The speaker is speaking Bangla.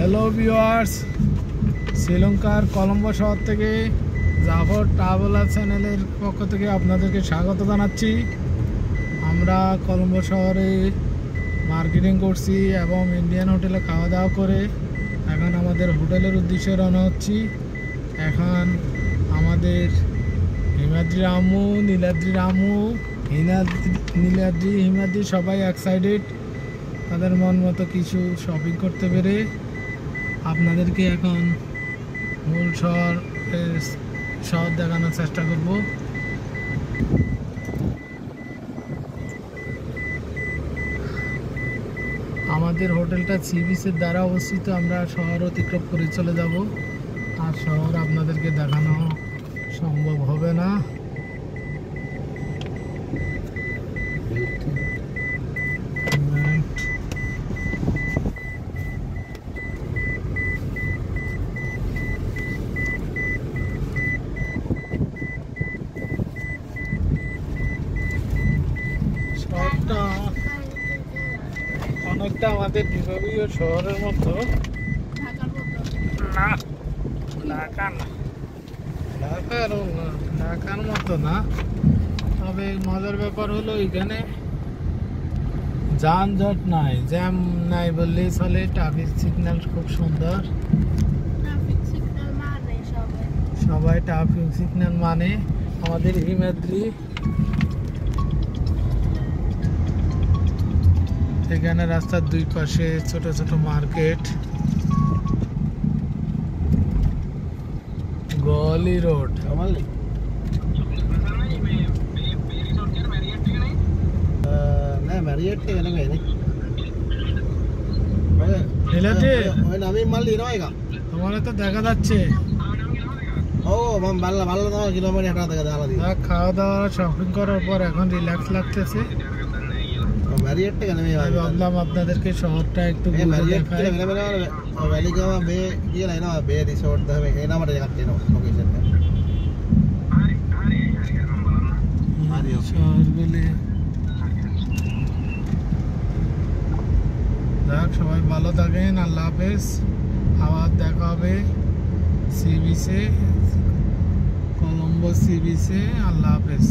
হ্যালো ভিউয়ার্স, শ্রীলঙ্কার কলম্বো শহর থেকে জাফর ট্রাভেলার চ্যানেলের পক্ষ থেকে আপনাদেরকে স্বাগত জানাচ্ছি। আমরা কলম্বো শহরে মার্কেটিং করছি এবং ইন্ডিয়ান হোটেলে খাওয়া দাওয়া করে এখন আমাদের হোটেলের উদ্দেশ্যে রওনা হচ্ছি। এখন আমাদের হিমাদ্রি আম্মু, নীলাদ্রি আম্মু, হিমাদ্রি সবাই এক্সাইটেড তাদের মন মতো কিছু শপিং করতে পেরে। আপনাদেরকে এখন মূল শহর দেখানোর চেষ্টা করব। আমাদের হোটেলটা সি বিচের দ্বারা অবস্থিত। আমরা শহর অতিক্রম করে চলে যাব, আর শহর আপনাদেরকে দেখানো সম্ভব হবে না। অনেকটা আমাদের বিভাগীয় শহরের মতো না, ঢাকার মতো না। তবে মজার ব্যাপার হলো এখানে যানজট নাই, জ্যাম নাই বললেই চলে। ট্রাফিক সিগন্যাল খুব সুন্দর, সবাই ট্রাফিক সিগন্যাল মানে। আমাদের হিমাদ্রি এখানে রাস্তার দুই পাশে ছোট ছোট মার্কেট, গলি রোড। তোমার তো দেখা যাচ্ছে খাওয়া দাওয়া শপিং করার পর এখন রিল্যাক্স লাগতেছে। ভাবলাম আপনাদেরকে শহরটা একটু শহরগুলি দেখ। সবাই ভালো থাকেন, আল্লাহ হাফেজ। আবার দেখা হবে সি বিচে, কলম্বো সি বিচে। আল্লাহ হাফেজ।